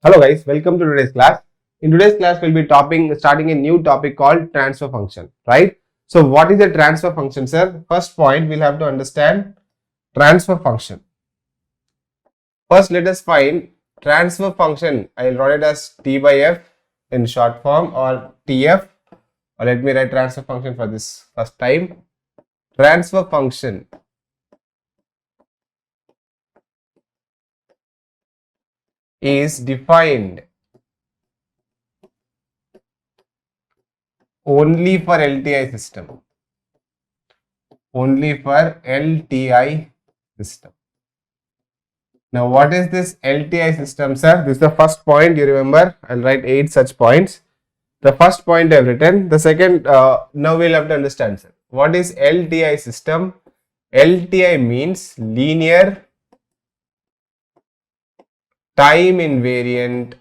Hello guys, welcome to today's class. In today's class, we'll be starting a new topic called transfer function, right? So what is a transfer function, sir? First point, we'll have to understand transfer function. First, let us find transfer function. I'll write it as T by F in short form or TF. Or let me write transfer function for this first time. Transfer function is defined only for LTI system. Only for LTI system. Now, what is this LTI system, sir? This is the first point. You remember? I'll write 8 such points. The first point I've written. The second, now we'll have to understand, sir. What is LTI system? LTI means linear time invariant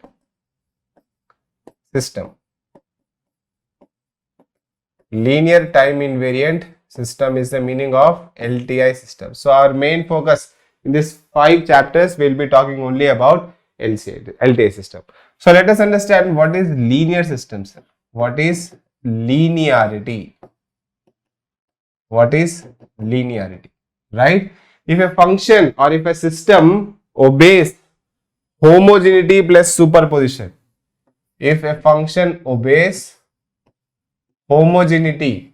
system. Linear time invariant system is the meaning of LTI system. So our main focus in this 5 chapters will be talking only about LTI system. So let us understand what is linear system, sir. What is linearity? What is linearity? Right? If a function or if a system obeys homogeneity plus superposition, if a function obeys homogeneity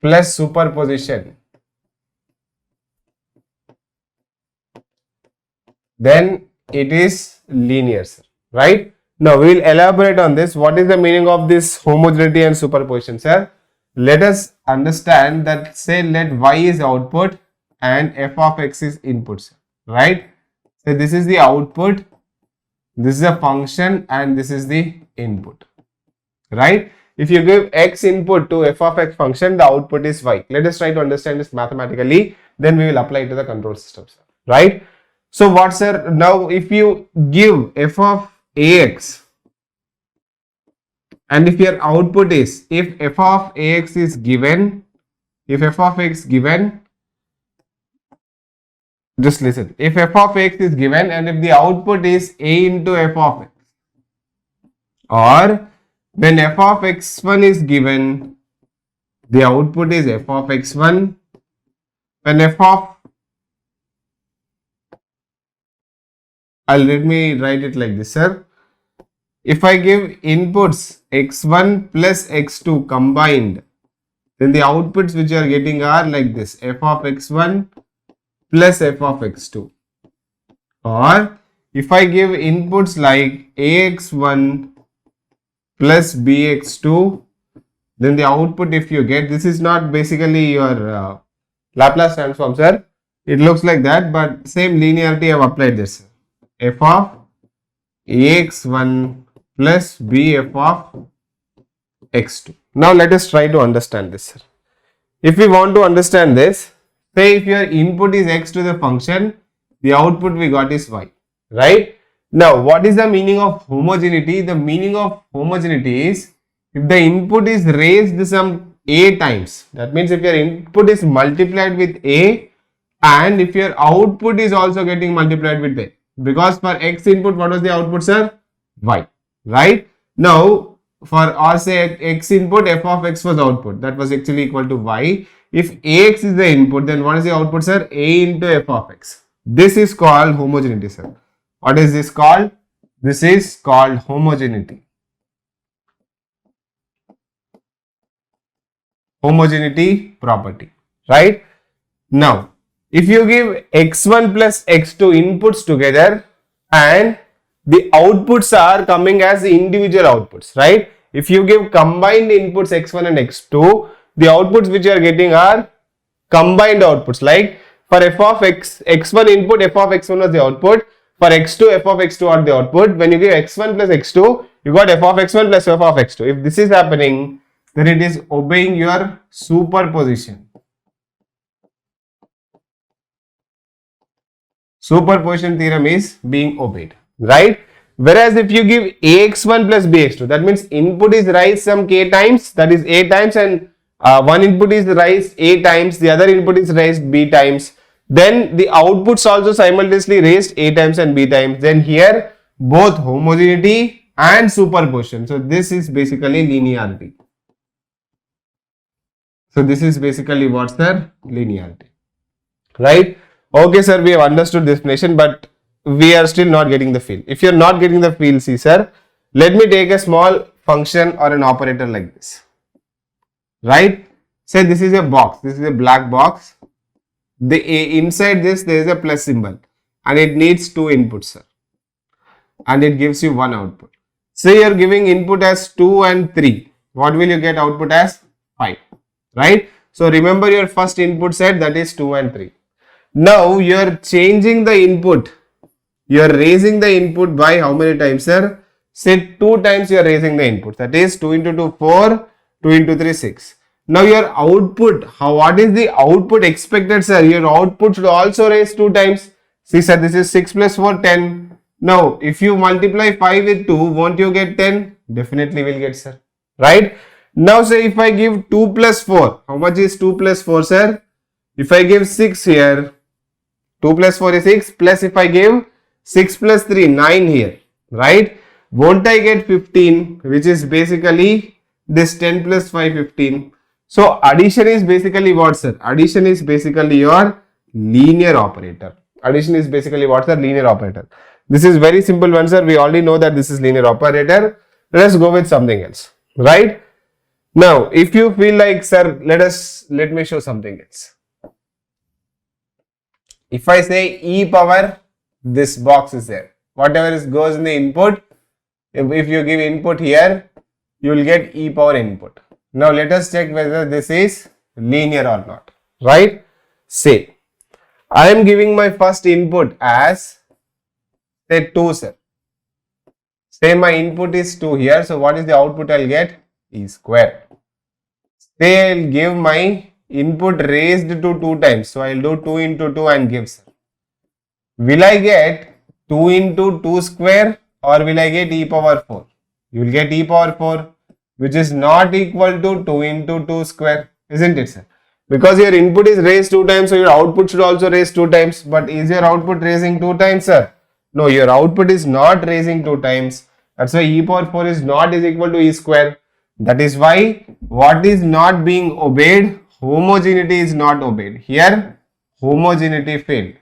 plus superposition, then it is linear, sir. Right? Now we will elaborate on this. What is the meaning of this homogeneity and superposition, sir? Let us understand that, say, let y is output and f of x is input, sir. Right? So this is the output, this is a function, and this is the input. Right? If you give x input to f of x function, the output is y. Let us try to understand this mathematically, then we will apply it to the control system, sir. Right? So what, sir? Now if you give f of ax and if your output is, if f of ax is given, if f of x given, just listen, if f of x is given and if the output is a into f of x, or when f of x1 is given, the output is f of x1, when f of, let me write it like this, sir. If I give inputs x1 plus x2 combined, then the outputs which you are getting are like this, f of x1 plus f of x2. Or if I give inputs like ax1 plus bx2, then the output, if you get, this is not basically your Laplace transform, sir. It looks like that, but same linearity I have applied this. F of ax1 plus bf of x2. Now let us try to understand this, sir. If we want to understand this, say if your input is x to the function, the output we got is y, right? Now what is the meaning of homogeneity? The meaning of homogeneity is if the input is raised some a times, that means if your input is multiplied with a and if your output is also getting multiplied with a, because for x input what was the output, sir? Y, right? Now for, or say x input, f of x was output, that was actually equal to y. If ax is the input, then what is the output, sir? A into f of x. This is called homogeneity, sir. What is this called? This is called homogeneity. Homogeneity property, right? Now if you give x1 plus x2 inputs together and the outputs are coming as individual outputs, right? If you give combined inputs x1 and x2, the outputs which you are getting are combined outputs. Like for f of x, x1 input, f of x1 was the output. For x2, f of x2 are the output. When you give x1 plus x2, you got f of x1 plus f of x2. If this is happening, then it is obeying your superposition. Superposition theorem is being obeyed, right? Whereas if you give ax1 plus bx2, that means input is raised some k times, that is a times, and one input is raised a times, the other input is raised b times. Then the outputs also simultaneously raised A times and B times. Then here both homogeneity and superposition. So this is basically linearity. So this is basically what's the linearity, right? Okay, sir, we have understood this definition, but we are still not getting the feel. If you're not getting the feel, see, sir, let me take a small function or an operator like this, right? Say this is a box, this is a black box. Inside this there is a plus symbol and it needs two inputs, sir, and it gives you one output. Say you're giving input as 2 and 3. What will you get output as? 5, right? So remember your first input set, that is 2 and 3. Now you're changing the input. You're raising the input by how many times, sir? Say 2 times you're raising the input. That is 2 into 2, 4, 2 into 3, 6. Now your output, what is the output expected, sir? Your output should also raise 2 times. See, sir, this is 6 plus 4, 10. Now, if you multiply 5 with 2, won't you get 10? Definitely will get, sir. Right? Now, say if I give 2 plus 4, how much is 2 plus 4, sir? If I give 6 here, 2 plus 4 is 6, plus if I give 6 plus 3, 9 here, right? Won't I get 15, which is basically this 10 plus 5, 15. So, addition is basically what, sir? Addition is basically your linear operator. Addition is basically what's the linear operator. This is very simple one, sir. We already know that this is linear operator. Let us go with something else, right? Now, if you feel like, sir, let me show something else. If I say e power, this box is there. Whatever goes in the input, if you give input here, you will get e power input. Now, let us check whether this is linear or not, right? Say, I am giving my first input as, say, 2, sir. Say my input is 2 here. So, what is the output I'll get? E square. Say I'll give my input raised to 2 times. So, I'll do 2 into 2 and give, sir. Will I get 2 into 2 square or will I get e power 4? You will get e power 4, which is not equal to 2 into 2 square, isn't it, sir? Because your input is raised 2 times, so your output should also raise 2 times. But is your output raising 2 times, sir? No, your output is not raising 2 times. That's why e power 4 is not is equal to e square. That is why what is not being obeyed? Homogeneity is not obeyed. Here, homogeneity failed.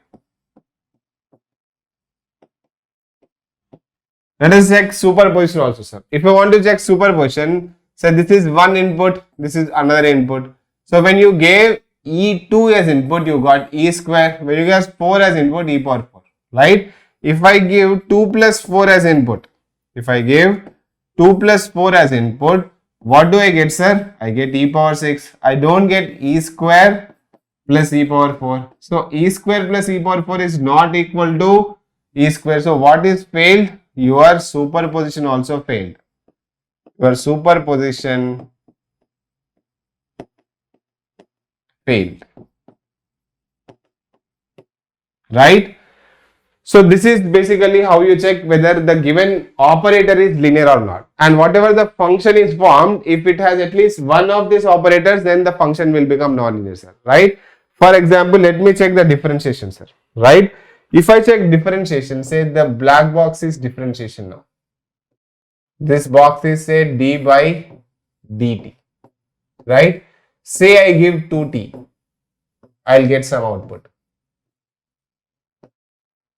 Let us check superposition also, sir. If you want to check superposition, say this is one input, this is another input. So when you gave E2 as input, you got E square. When you gave 4 as input, E power 4, right? If I give 2 plus 4 as input, if I give 2 plus 4 as input, what do I get, sir? I get E power 6. I don't get E square plus E power 4. So E square plus E power 4 is not equal to E square. So what is failed? Your superposition also failed. Your superposition failed. Right? So this is basically how you check whether the given operator is linear or not. And whatever the function is formed, if it has at least one of these operators, then the function will become non-linear, sir. Right? For example, let me check the differentiation, sir. Right? If I check differentiation, say the black box is differentiation now. This box is say d by dt, right? Say I give 2t, I'll get some output.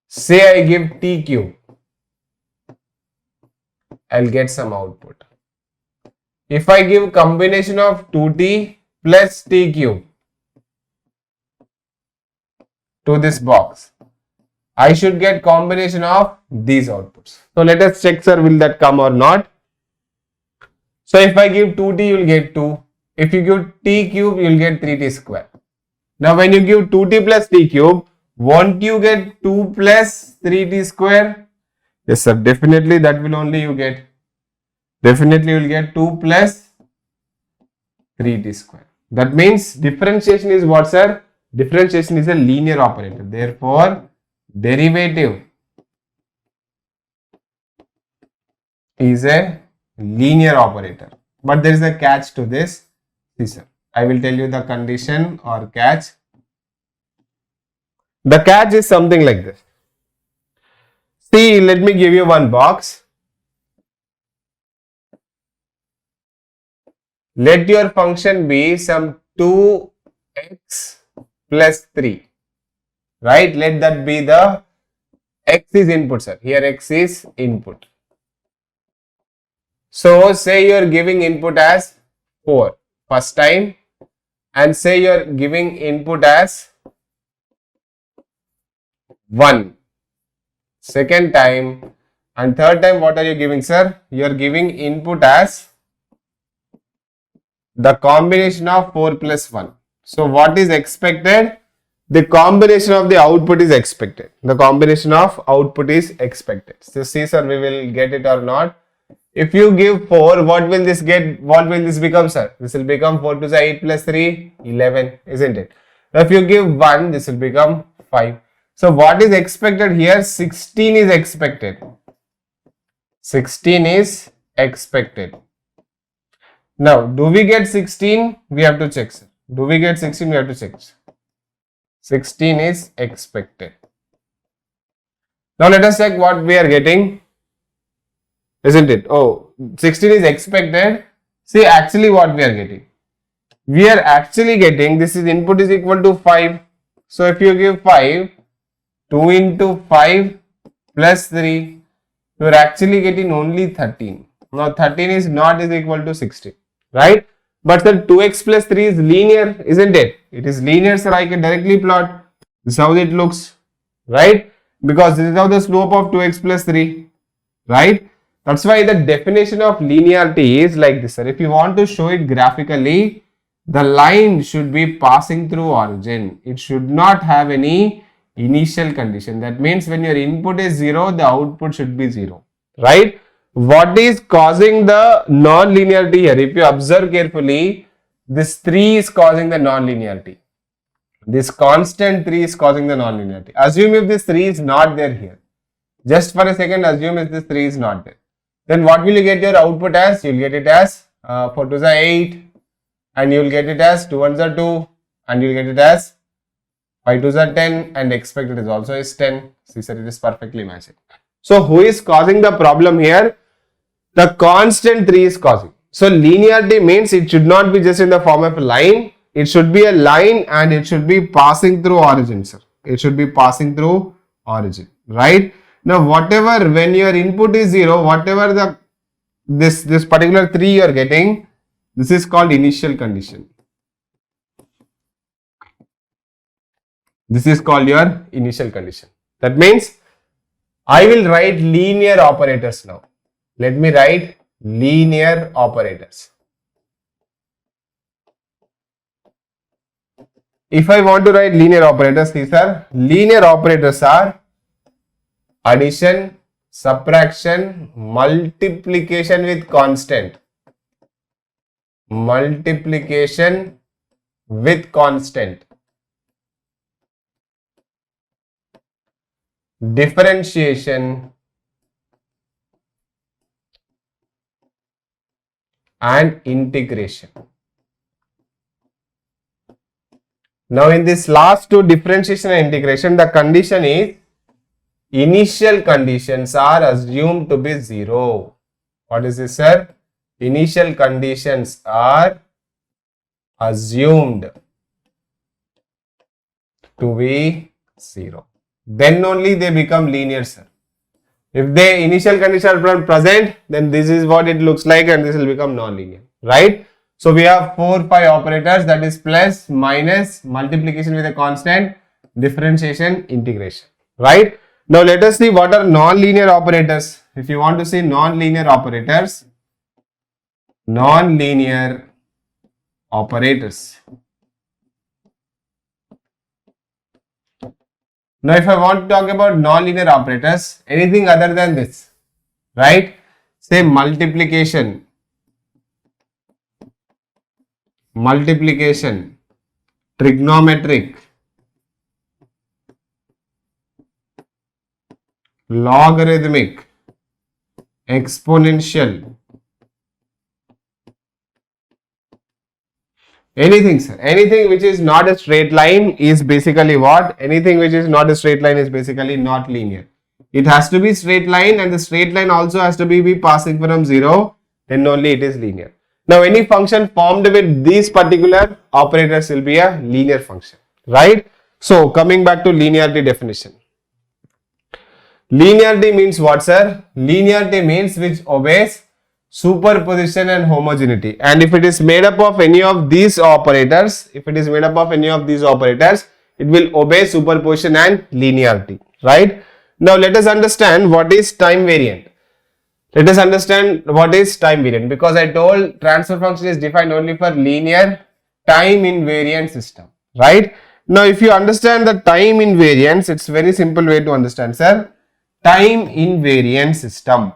Say I give t cube, I'll get some output. If I give combination of 2t plus t cube to this box, I should get combination of these outputs. So let us check, sir, will that come or not? So if I give 2t, you will get 2. If you give t cube, you will get 3t square. Now when you give 2t plus t cube, won't you get 2 plus 3t square? Yes, sir, definitely that will only you get. Definitely you will get 2 plus 3t square. That means differentiation is what, sir? Differentiation is a linear operator. Therefore, derivative is a linear operator. But there is a catch to this. See, sir, I will tell you the condition or catch. The catch is something like this. See, let me give you one box. Let your function be some 2x plus 3. Right? Let that be the x is input, sir. Here x is input. So say you are giving input as 4 first time, and say you are giving input as 1 second time, and third time what are you giving, sir? You are giving input as the combination of 4 plus 1. So what is expected? The combination of the output is expected. The combination of output is expected. So see, sir, we will get it or not. If you give 4, what will this get? What will this become, sir? This will become 4 to the 8 plus 3, 11, isn't it? Now, if you give 1, this will become 5. So what is expected here? 16 is expected. 16 is expected. Now, do we get 16? We have to check, sir. Do we get 16? We have to check. 16 is expected. Now, let us check what we are getting. Isn't it? Oh, 16 is expected. See, actually what we are getting. We are actually getting, this is input is equal to 5. So, if you give 5, 2 into 5 plus 3, you are actually getting only 13. Now, 13 is not is equal to 16. Right? But the 2x plus 3 is linear, isn't it? It is linear, so I can directly plot. This is how it looks, right? Because this is how the slope of 2x plus 3, right? That's why the definition of linearity is like this, sir. If you want to show it graphically, the line should be passing through origin. It should not have any initial condition. That means when your input is 0, the output should be 0, right? What is causing the non-linearity here? If you observe carefully, this 3 is causing the non-linearity. This constant 3 is causing the non-linearity. Assume if this 3 is not there here. Just for a second, assume if this 3 is not there. Then what will you get your output as? You will get it as 4 2s are 8, and you will get it as 2 1s are 2, and you will get it as 5 2s are 10, and expected is also is 10. See, sir, it is perfectly matching. So, who is causing the problem here? The constant 3 is causing. So, linearity means it should not be just in the form of a line. It should be a line and it should be passing through origin, sir. It should be passing through origin, right? Now, whatever, when your input is 0, whatever the this particular 3 you are getting, this is called initial condition. This is called your initial condition. That means I will write linear operators now. Let me write linear operators. If I want to write linear operators, these are linear operators are addition, subtraction, multiplication with constant. Multiplication with constant. Differentiation and integration. Now, in this last two, differentiation and integration, the condition is initial conditions are assumed to be 0. What is this, sir? Initial conditions are assumed to be 0. Then only they become linear, sir. If the initial conditions are present, then this is what it looks like and this will become non-linear, right? So, we have 4, 5 operators, that is plus, minus, multiplication with a constant, differentiation, integration, right? Now, let us see what are non-linear operators. If you want to see non-linear operators, non-linear operators. Now, if I want to talk about non-linear operators, anything other than this, right? Say multiplication, trigonometric, logarithmic, exponential, Anything, sir. Anything which is not a straight line is basically what? Anything which is not a straight line is basically not linear. It has to be straight line, and the straight line also has to be passing from 0, then only it is linear. Now any function formed with these particular operators will be a linear function, right? So coming back to linearity definition. Linearity means what, sir? Linearity means which obeys superposition and homogeneity, and if it is made up of any of these operators, it will obey superposition and linearity, right? Now let us understand what is time variant. Because I told transfer function is defined only for linear time invariant system, right? Now if you understand the time invariance, it's very simple way to understand, sir. Time invariant system.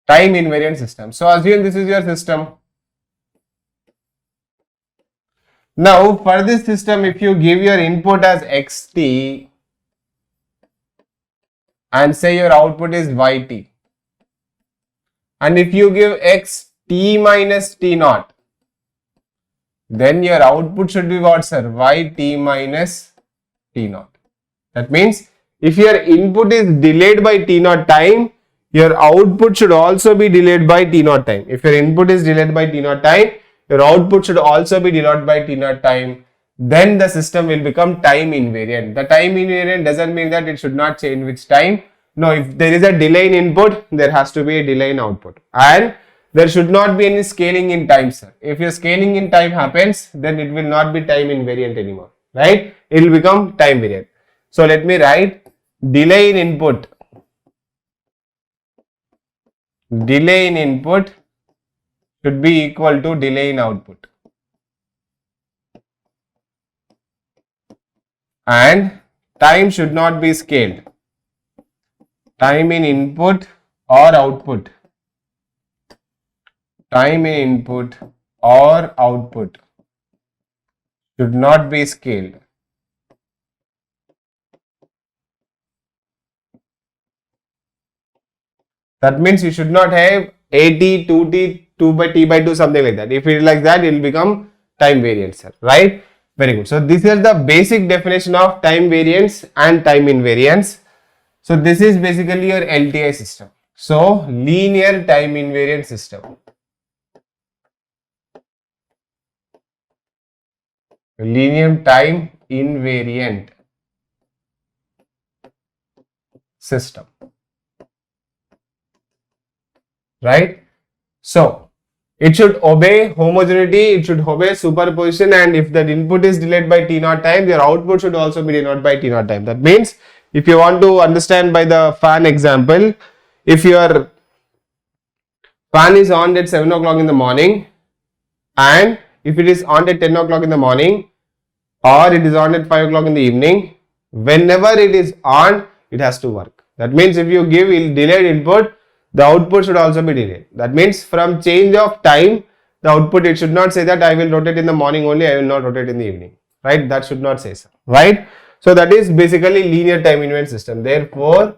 Time invariant system. So assume this is your system. Now for this system, if you give your input as xt and say your output is yt, and if you give x t minus t naught, then your output should be what, sir? Yt minus t naught. That means if your input is delayed by t naught time, your output should also be delayed by t naught time. If your input is delayed by t naught time, your output should also be delayed by t naught time. Then the system will become time invariant. The time invariant doesn't mean that it should not change with time. No, if there is a delay in input, there has to be a delay in output. And there should not be any scaling in time, sir. If your scaling in time happens, then it will not be time invariant anymore, right? It will become time variant. So let me write delay in input. Delay in input should be equal to delay in output. And time should not be scaled. Time in input or output. Time in input or output should not be scaled. That means you should not have AT, 2T, 2 by T by 2, something like that. If it is like that, it will become time variant, sir, right? Very good. So this is the basic definition of time variance and time invariance. So this is basically your LTI system. So linear time invariant system. Linear time invariant system, right? So it should obey homogeneity, it should obey superposition, and if the input is delayed by t naught time, your output should also be delayed by t naught time. That means if you want to understand by the fan example, if your fan is on at 7 o'clock in the morning, and if it is on at 10 o'clock in the morning, or it is on at 5 o'clock in the evening, whenever it is on, it has to work. That means if you give delayed input, the output should also be delayed. That means from change of time, the output, it should not say that I will rotate in the morning only, I will not rotate in the evening, right? That should not say so, right? So that is basically linear time invariant system. Therefore,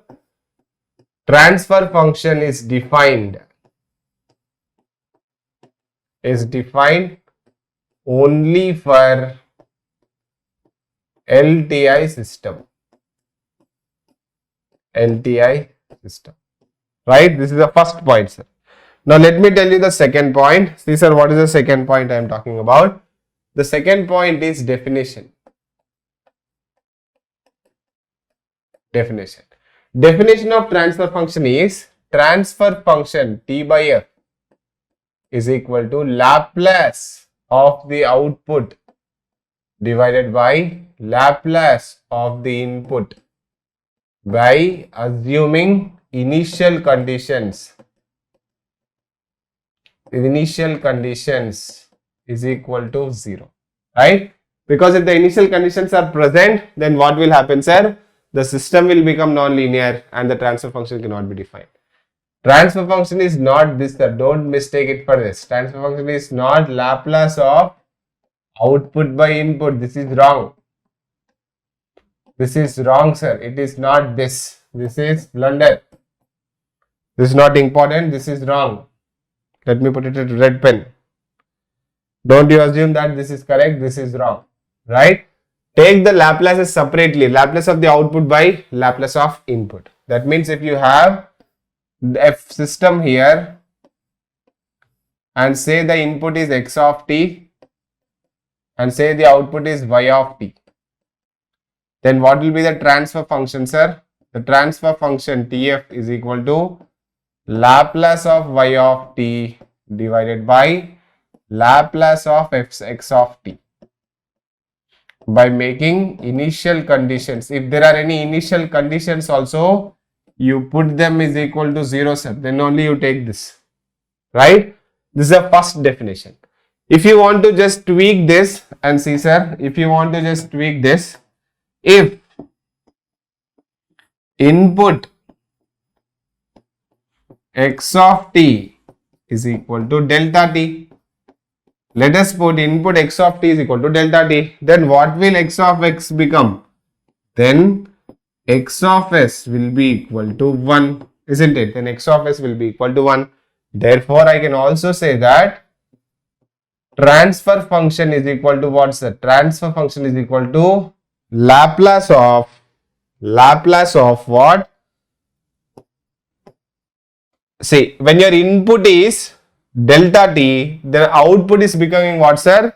transfer function is defined only for LTI system. LTI system, right? This is the first point, sir. Now let me tell you the second point. See, sir, what is the second point I am talking about? The second point is definition. Definition of transfer function is transfer function T by F is equal to Laplace of the output divided by Laplace of the input by assuming initial conditions. Initial conditions is equal to 0, right? Because if the initial conditions are present, then what will happen, sir? The system will become non-linear and the transfer function cannot be defined. Transfer function is not this, sir. Don't mistake it for this. Transfer function is not Laplace of output by input. This is wrong. This is wrong, sir. It is not this. This is blunder. This is not important. This is wrong. Let me put it with red pen. Don't you assume that this is correct. This is wrong. Right? Take the Laplaces separately. Laplace of the output by Laplace of input. That means if you have the F system here and say the input is x of t and say the output is y of t, then what will be the transfer function, sir? The transfer function Tf is equal to Laplace of y of t divided by Laplace of x of t, by making initial conditions. If there are any initial conditions also, you put them is equal to 0, sir. Then only you take this, right? This is the first definition. If you want to just tweak this and see, sir, if you want to just tweak this, if input x of t is equal to delta t, let us put input x of t is equal to delta t, then what will x of x become? Then x of s will be equal to 1, isn't it? Then x of s will be equal to 1. Therefore, I can also say that transfer function is equal to what, sir? Transfer function is equal to Laplace of what? See, when your input is delta t, the output is becoming what, sir?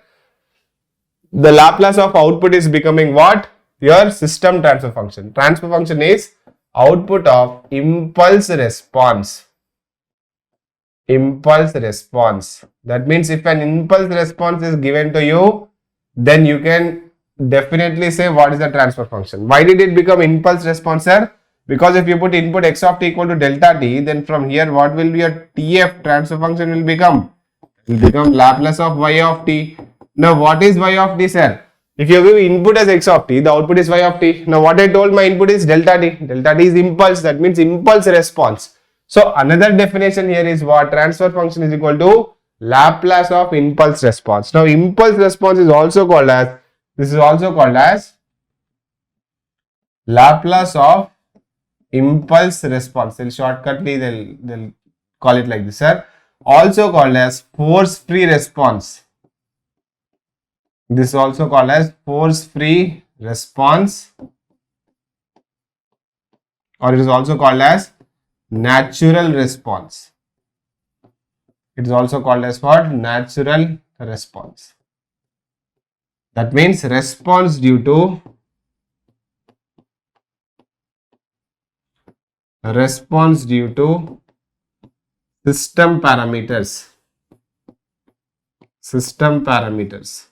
The Laplace of output is becoming what? Your system transfer function. Transfer function is output of impulse response. Impulse response. That means if an impulse response is given to you, then you can definitely say what is the transfer function. Why did it become impulse response, sir? Because if you put input x of t equal to delta t, then from here what will be your TF transfer function will become? It will become Laplace of y of t. Now what is y of t, sir? If you give input as x of t, the output is y of t. Now what I told, my input is delta t. Delta t is impulse, that means impulse response. So another definition here is what? Transfer function is equal to Laplace of impulse response. Now impulse response is also called as, this is also called as Laplace of impulse response. Shortcutly they'll call it like this, sir. Also called as force-free response. This is also called as force-free response, or it is also called as natural response. It is also called as what? Natural response. That means response due to system parameters. System parameters.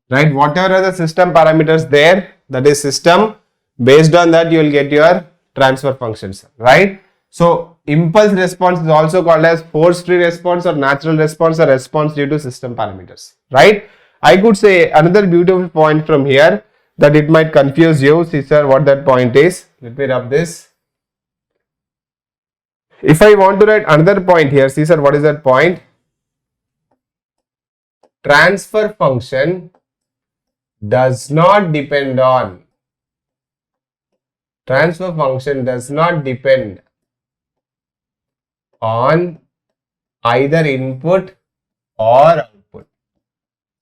Right? Whatever are the system parameters there, that is system, based on that you will get your transfer functions, right? So impulse response is also called as force-free response or natural response or response due to system parameters, right? I could say another beautiful point from here that it might confuse you. See, sir, what that point is. Let me rub this. If I want to write another point here, see, sir, what is that point? Transfer function does not depend on, transfer function does not depend on either input or output.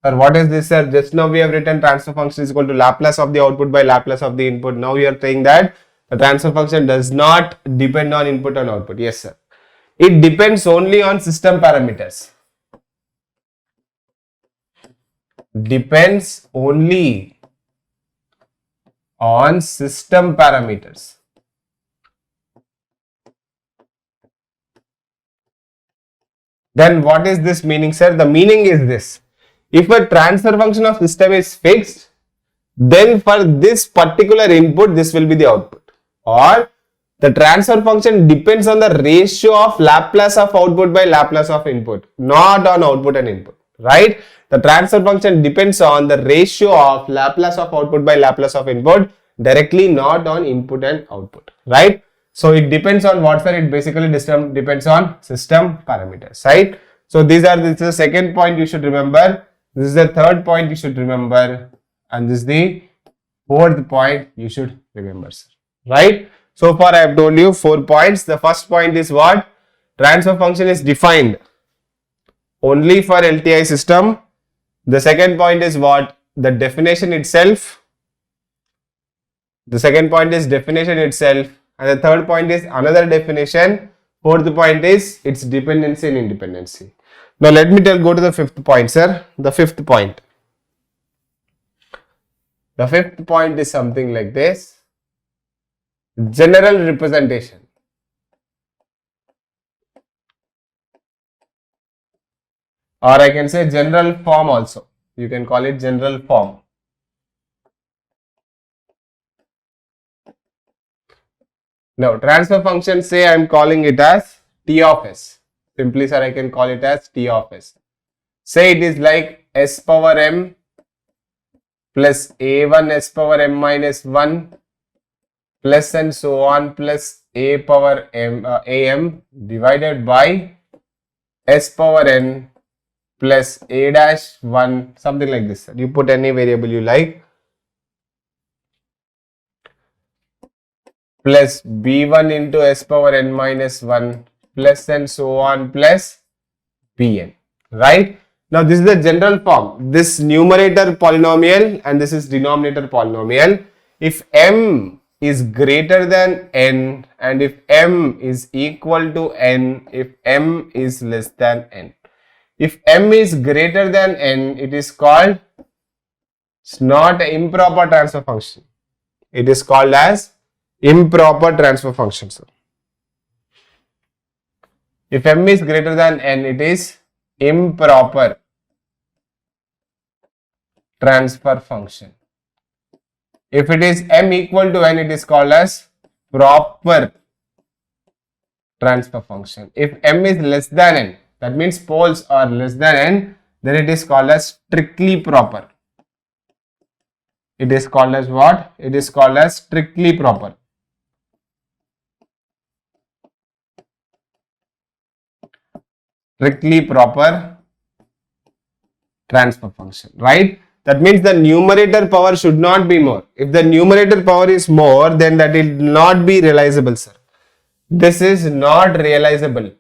Sir, what is this, sir? Just now we have written transfer function is equal to Laplace of the output by Laplace of the input. Now we are saying that the transfer function does not depend on input and output. Yes, sir. It depends only on system parameters. Depends only on system parameters. Then what is this meaning, sir? The meaning is this. If a transfer function of system is fixed, then for this particular input, this will be the output. Or the transfer function depends on the ratio of Laplace of output by Laplace of input, not on output and input, right? The transfer function depends on the ratio of Laplace of output by Laplace of input directly, not on input and output, right? So it depends on what, sir? It basically depends on system parameters, right? So this is the second point you should remember. This is the third point you should remember, and this is the Fourth point you should remember, sir. Right? So far I have told you 4 points. The first point is what? Transfer function is defined only for LTI system. The second point is what? The definition itself. The second point is definition itself. And the third point is another definition. Fourth point is its dependency and independency. Now let me go to the fifth point, sir. The fifth point. The fifth point is something like this. General representation. Or I can say general form also. You can call it general form. Now transfer function, say I am calling it as T of S. Simply, sir, I can call it as T of S. Say it is like S power M plus A1 S power M minus 1 plus and so on plus A power M AM divided by S power N plus A dash 1, something like this. You put any variable you like, plus B1 into S power N minus 1 plus and so on plus Bn, right? Now this is the general form. This numerator polynomial and this is denominator polynomial. If M is greater than N and if M is equal to N, if M is less than N. If M is greater than N, it is called, it's not an improper transfer function. It is called as improper transfer function, sir. If M is greater than N, it is improper transfer function. If it is M equal to N, it is called as proper transfer function. If M is less than N, that means poles are less than N, then it is called as strictly proper. It is called as what? It is called as strictly proper. Strictly proper transfer function, right? That means the numerator power should not be more. If the numerator power is more, then that will not be realizable, sir. This is not realizable.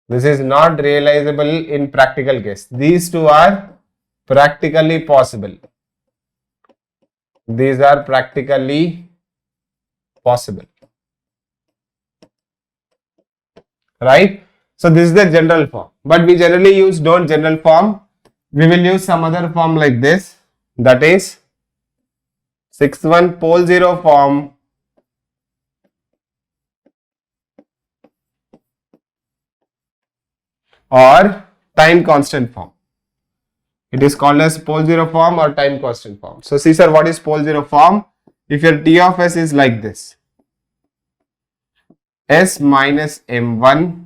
This is not realizable in practical case. These two are practically possible. These are practically possible. Right? So this is the general form. But we generally use don't general form. We will use some other form like this. That is 6-1 pole 0 form. Or time constant form. It is called as pole 0 form or time constant form. So see, sir, what is pole 0 form? If your T of S is like this, S minus M1,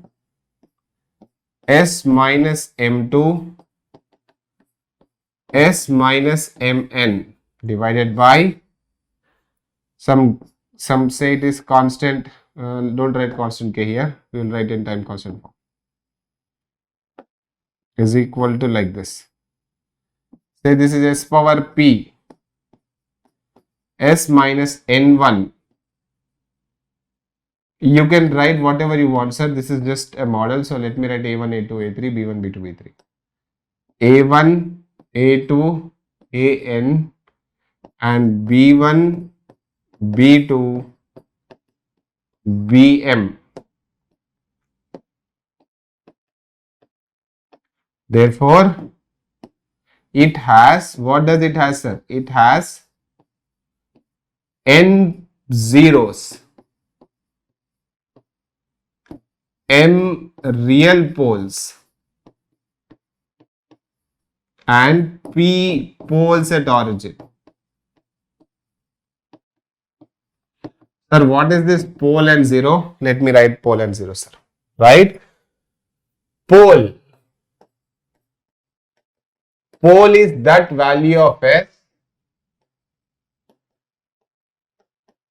S minus M2, S minus Mn divided by some say it is constant. Don't write constant K here. We will write in time constant form. Is equal to like this. Say this is S power P, S minus N1. You can write whatever you want, sir. This is just a model. So let me write A1, A2, A3, B1, B2, B3. A1, A2, AN and B1, B2, BM. Therefore, it has, what does it has, sir? It has N zeros, M real poles and P poles at origin. Sir, what is this pole and zero? Let me write pole and zero, sir. Right? Pole. Pole is that value of S,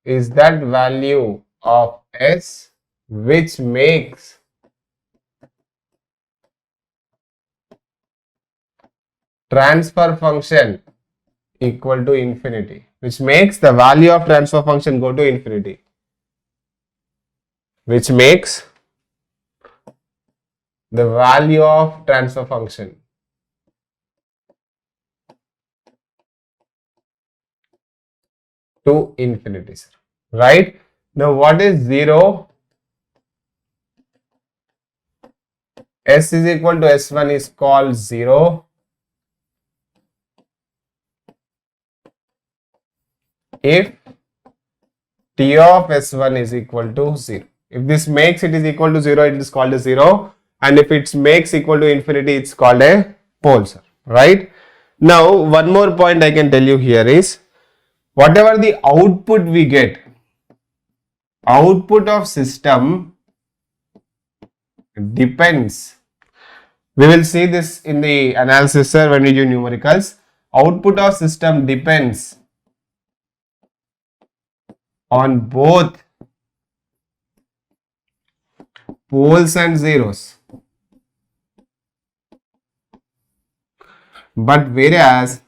is that value of S which makes transfer function equal to infinity, which makes the value of transfer function go to infinity, which makes the value of transfer function to infinity, sir. Right? Now, what is 0? S is equal to S1 is called 0 if T of S1 is equal to 0. If this makes it is equal to 0, it is called a 0. And if it makes equal to infinity, it's called a pole, sir. Right? Now, one more point I can tell you here is, whatever the output we get, output of system depends. We will see this in the analysis, sir, when we do numericals. Output of system depends on both poles and zeros. But whereas,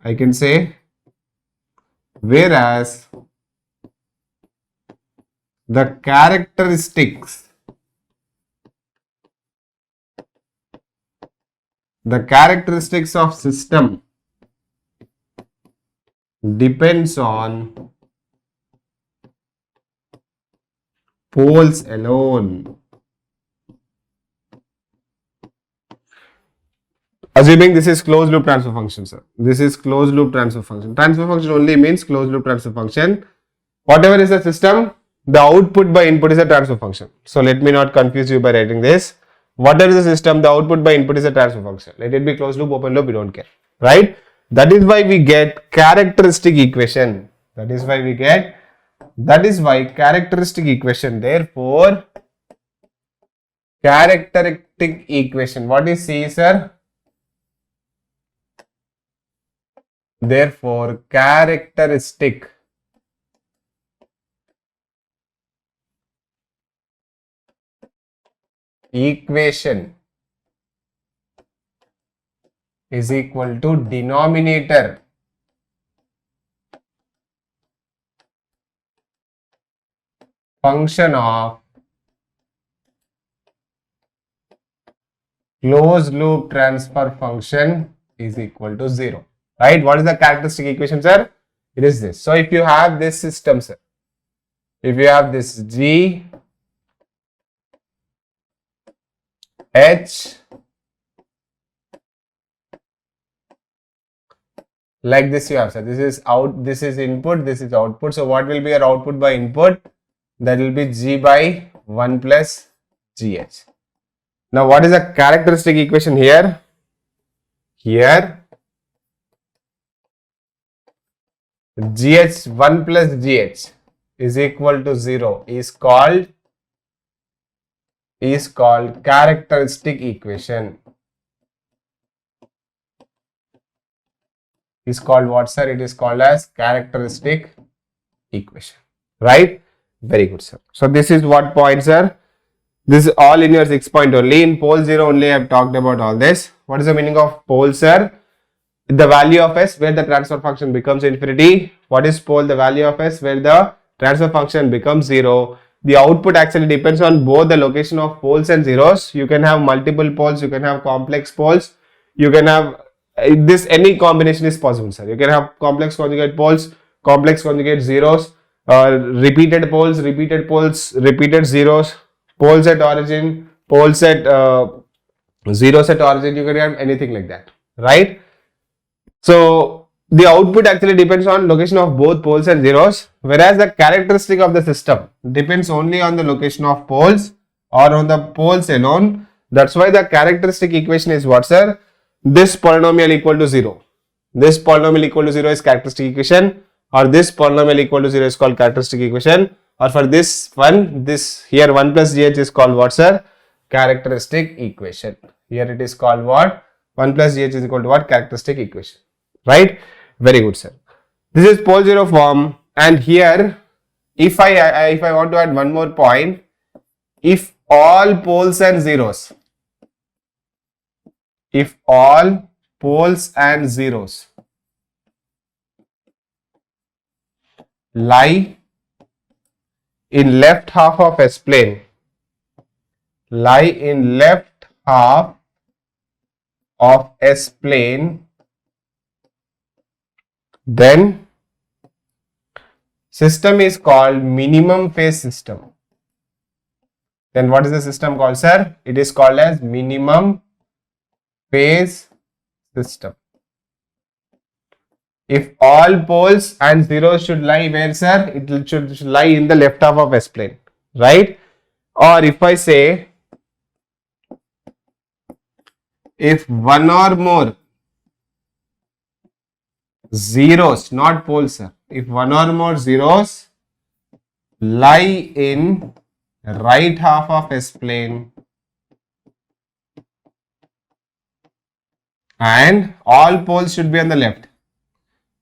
I can say, whereas the characteristics of system depends on poles alone. Assuming this is closed loop transfer function, sir. This is closed loop transfer function. Transfer function only means closed loop transfer function. Whatever is the system, the output by input is a transfer function. So let me not confuse you by writing this. Whatever is the system, the output by input is a transfer function. Let it be closed loop, open loop, we don't care. Right? That is why we get characteristic equation. That is why characteristic equation. Therefore, characteristic equation. What is C, sir? Therefore, characteristic equation is equal to denominator function of closed loop transfer function is equal to 0. Right? What is the characteristic equation, sir? It is this. So, if you have this system, sir, if you have this G, H, like this you have, sir. This is out, this is input, this is output. So, what will be your output by input? That will be G by 1 plus GH. Now, what is the characteristic equation here? Here, GH 1 plus GH is equal to 0 is called characteristic equation. Is called what, sir? It is called as characteristic equation. Right? Very good, sir. So this is what point, sir? This is all in your 6 point only. In pole 0 only I have talked about all this. What is the meaning of pole, sir? The value of S where the transfer function becomes infinity. What is pole? The value of S where the transfer function becomes 0. The output actually depends on both the location of poles and zeros. You can have multiple poles, you can have complex poles, you can have this, any combination is possible, sir. You can have complex conjugate poles, complex conjugate zeros, repeated poles, repeated zeros, poles at origin, poles at zeros at origin. You can have anything like that, right? So the output actually depends on location of both poles and zeros, whereas the characteristic of the system depends only on the location of poles or on the poles alone. That's why the characteristic equation is what, sir? This polynomial equal to 0. This polynomial equal to 0 is characteristic equation, or this polynomial equal to 0 is called characteristic equation, or for this one, this here 1 plus gh is called what, sir? Characteristic equation. Here it is called what? 1 plus gh is equal to what? Characteristic equation. Right? Very good, sir. This is pole 0 form, and here if I want to add one more point, if all poles and zeros, if all poles and zeros lie in left half of S-plane, lie in left half of S-plane, then system is called minimum phase system. Then what is the system called, sir? It is called as minimum phase system. If all poles and zeros should lie where, sir? It should lie in the left half of S-plane, right? Or if I say, if one or more zeros, not poles, sir. If one or more zeros lie in right half of S-plane and all poles should be on the left,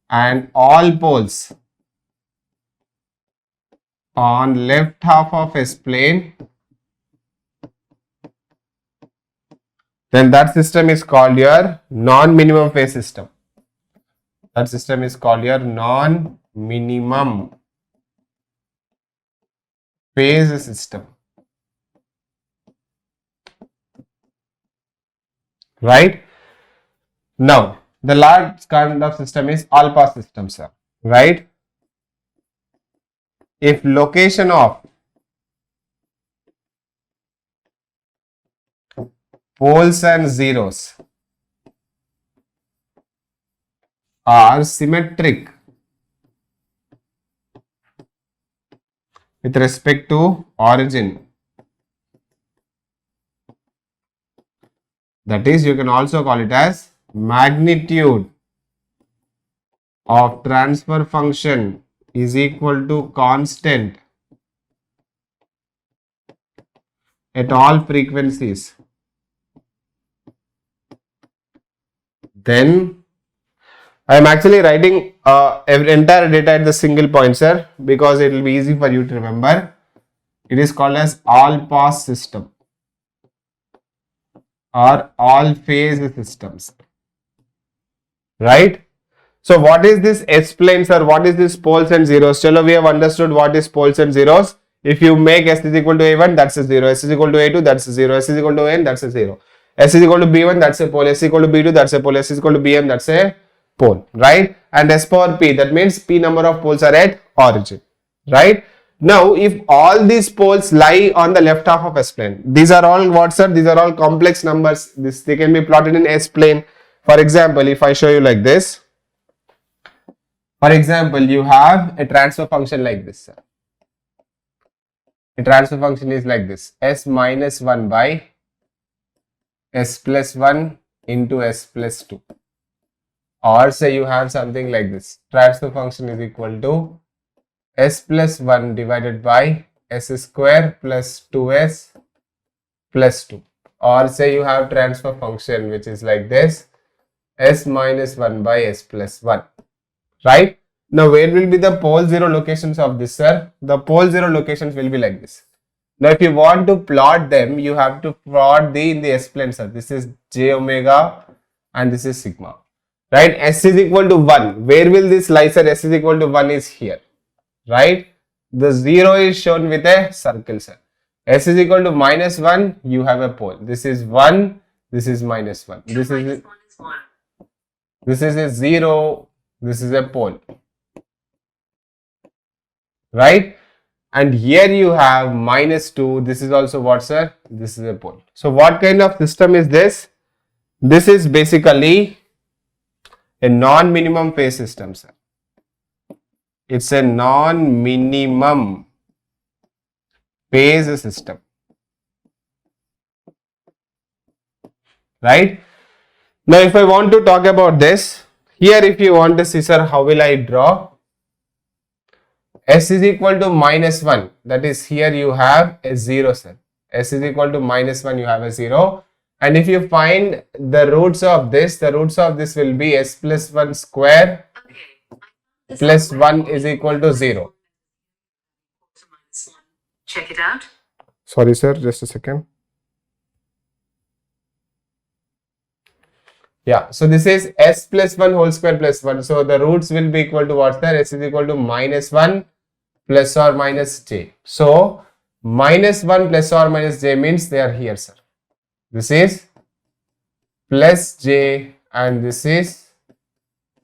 and all poles on left half of S-plane, then that system is called your non-minimum phase system. That system is called your non-minimum phase system. Right? Now, the last kind of system is all pass system, sir. Right? If location of poles and zeros are symmetric with respect to origin, that is, you can also call it as magnitude of transfer function is equal to constant at all frequencies, then I am actually writing entire data at the single point, sir, because it will be easy for you to remember. It is called as all pass system or all phase systems, right? So what is this S-plane, sir? What is this poles and zeros? Chalo, we have understood what is poles and zeros. If you make S is equal to A1, that's a 0. S is equal to A2, that's a 0. S is equal to N, that's a 0. S is equal to B1, that's a pole. S is equal to B2, that's a pole. S is equal to Bm, that's a pole, right? And S power P, that means P number of poles are at origin, right? Now, if all these poles lie on the left half of S-plane, these are all what, sir? These are all complex numbers. They can be plotted in S-plane. For example, if I show you like this, for example, you have a transfer function like this, sir. A transfer function is like this: S minus 1 by S plus 1 into S plus 2. Or say you have something like this: transfer function is equal to S plus 1 divided by S square plus 2S plus 2. Or say you have transfer function which is like this: S minus 1 by S plus 1. Right? Now, where will be the pole zero locations of this, sir? The pole zero locations will be like this. Now, if you want to plot them, you have to plot in the S-plane, sir. This is j omega and this is sigma. Right? S is equal to 1. Where will this lie, sir? S is equal to 1 is here. Right? The 0 is shown with a circle, sir. S is equal to minus 1, you have a pole. This is 1, this is minus 1. This is a 0, this is a pole. Right? And here you have minus 2. This is also what, sir? This is a pole. So what kind of system is this? This is basically a non-minimum phase system, sir. It's a non-minimum phase system. Right? Now, if I want to talk about this, here if you want to see, sir, how will I draw? S is equal to minus 1. That is, here you have a 0, sir. S is equal to minus 1, you have a 0. And if you find the roots of this, the roots of this will be S plus 1 square plus 1 is equal to 0. Check it out. Sorry, sir, just a second. Yeah, so this is s plus 1 whole square plus 1. So the roots will be equal to what, sir? S is equal to minus 1 plus or minus j. So minus 1 plus or minus j means they are here, sir. This is plus j and this is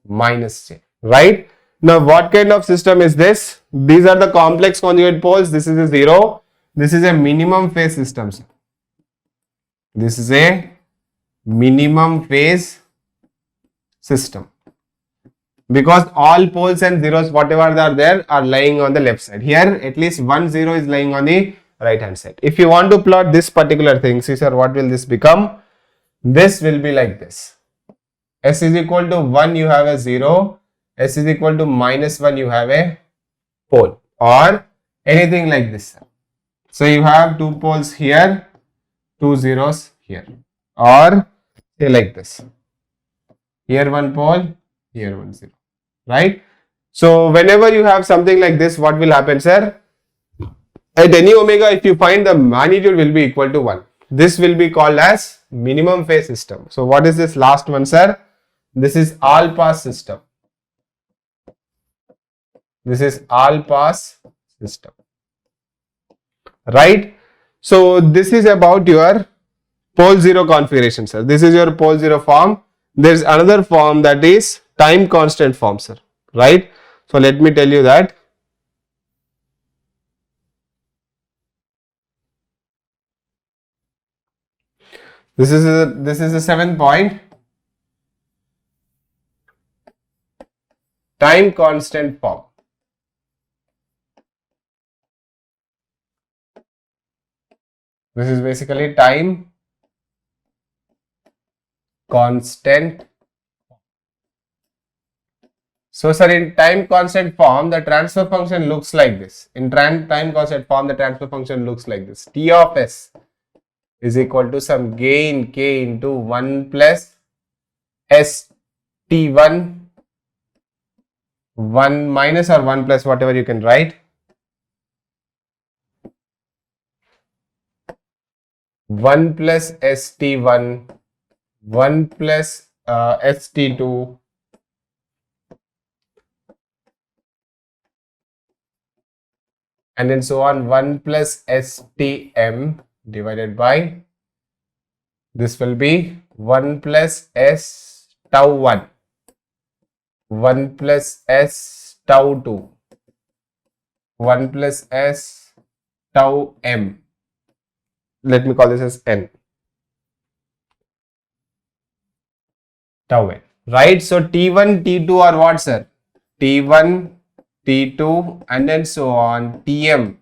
minus j, right? Now what kind of system is this? These are the complex conjugate poles. This is a 0. This is a minimum phase system, sir. This is a minimum phase system, because all poles and zeros whatever are there are lying on the left side. Here at least one zero is lying on the right hand side. If you want to plot this particular thing, see sir, what will this become? This will be like this. S is equal to 1, you have a 0. S is equal to minus 1, you have a pole, or anything like this. So you have two poles here, two zeros here, or say like this. Here one pole, here one zero, right? So whenever you have something like this, what will happen, sir? At any omega, if you find the magnitude will be equal to 1, this will be called as minimum phase system. So what is this last one, sir? This is all pass system. This is all pass system, right? So this is about your pole 0 configuration, sir. This is your pole 0 form. There is another form, that is time constant form, sir, right? So let me tell you that. This is the 7th point. Time constant form. This is basically time constant. So sir, in time constant form, the transfer function looks like this. In time constant form, the transfer function looks like this. T of s is equal to some gain k into 1 plus s t1, 1 minus or 1 plus, whatever you can write, 1 plus st1, 1 plus st2, and then so on, 1 plus stm divided by, this will be 1 plus s tau 1, 1 plus s tau 2, 1 plus s tau m. Let me call this as n. Tau n, right? So T1, T2 are what, sir? T1, T2, and then so on, Tm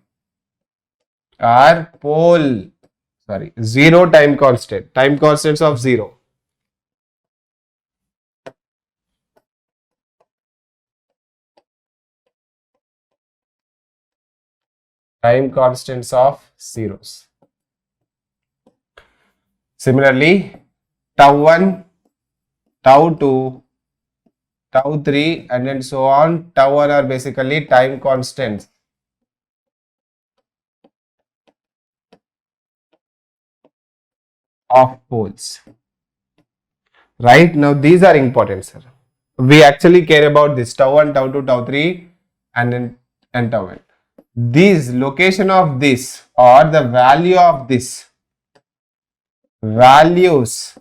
are zero time constants of 0. Time constants of zeros. Similarly, tau 1, tau 2, tau 3, and then so on, tau 1 are basically time constants of poles. Right? Now these are important, sir. We actually care about this tau 1, tau 2, tau 3, and tau n. These location of this or the value of this, values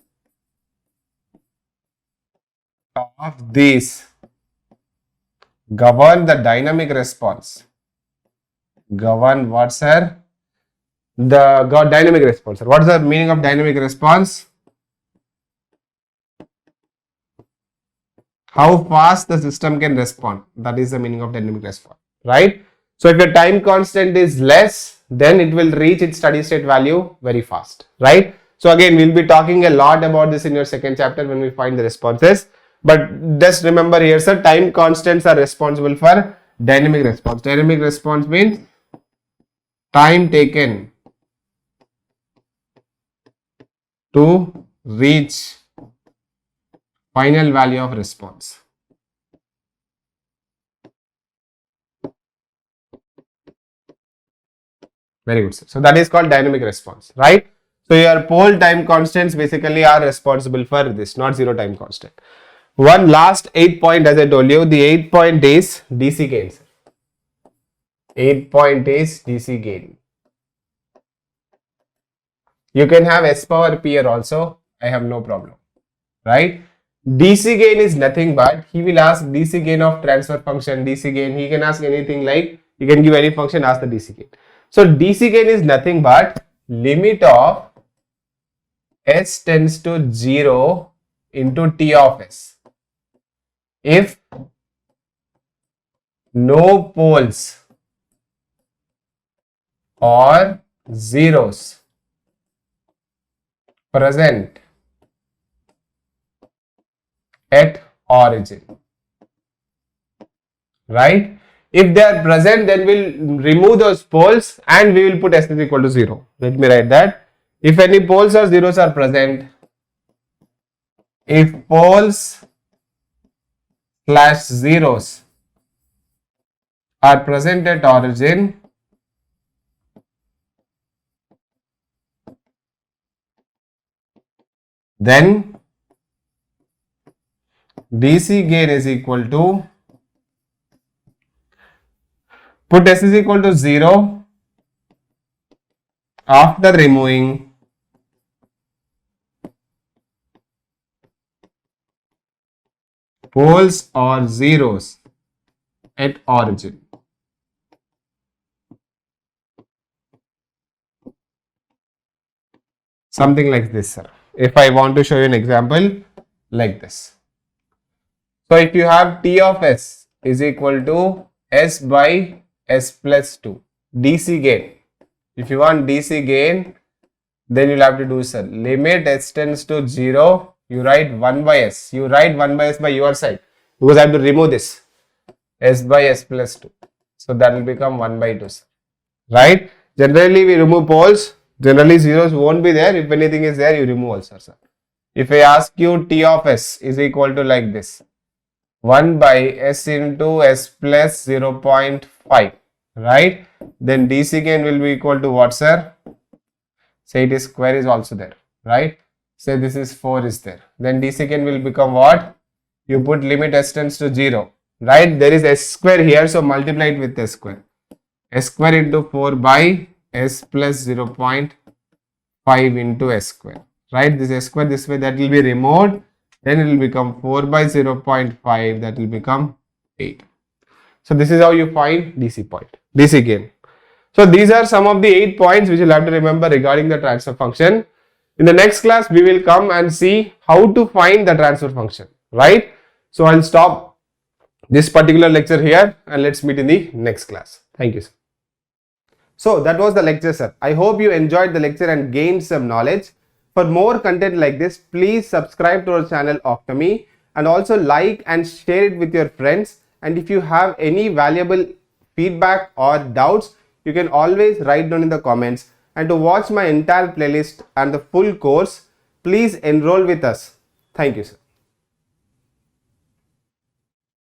of these govern the dynamic response. Govern what, sir? The dynamic response, sir. What is the meaning of dynamic response? How fast the system can respond. That is the meaning of dynamic response, right? So if your time constant is less, then it will reach its steady state value very fast, right? So again, we'll be talking a lot about this in your second chapter when we find the responses. But just remember here, sir, time constants are responsible for dynamic response. Dynamic response means time taken to reach final value of response. Very good, sir. So that is called dynamic response, right? So your pole time constants basically are responsible for this, not zero time constant. One last 8 point, as I told you, the 8 point is DC gain. 8 point is DC gain. You can have S power P here also, I have no problem, right? DC gain is nothing but, he will ask DC gain of transfer function, DC gain, he can ask anything like, he can give any function, ask the DC gain. So DC gain is nothing but limit of S tends to 0 into T of S. If no poles or zeros present at origin, right? If they are present, then we'll remove those poles and we will put S is equal to 0. Let me write that. If any poles or zeros are present, if poles / zeros are present at origin, then DC gain is equal to, put S is equal to 0 after removing poles or zeros at origin. Something like this, sir. If I want to show you an example like this. So if you have T of S is equal to S by S plus 2, DC gain. If you want DC gain, then you'll have to do, sir, limit S tends to 0, you write 1 by S. You write 1 by S by your side because I have to remove this S by S plus 2. So that will become 1 by 2, sir. Right? Generally we remove poles. Generally zeros won't be there. If anything is there, you remove also, sir. If I ask you T of S is equal to like this, 1 by S into S plus 0.5, right? Then DC gain will be equal to what, sir? Say it is square is also there, right? Say this is 4 is there. Then DC gain will become what? You put limit S tends to 0, right? There is S square here, so multiply it with S square. S square into 4 by S plus 0.5 into S square, right? This S square this way, that will be removed. Then it will become 4 by 0.5, that will become 8. So this is how you find DC gain. So these are some of the 8 points which you'll have to remember regarding the transfer function. In the next class, we will come and see how to find the transfer function, right? So I'll stop this particular lecture here and let's meet in the next class. Thank you, sir. So that was the lecture, sir. I hope you enjoyed the lecture and gained some knowledge. For more content like this, please subscribe to our channel Octomy and also like and share it with your friends. And if you have any valuable feedback or doubts, you can always write down in the comments. And to watch my entire playlist and the full course, please enroll with us. Thank you, sir.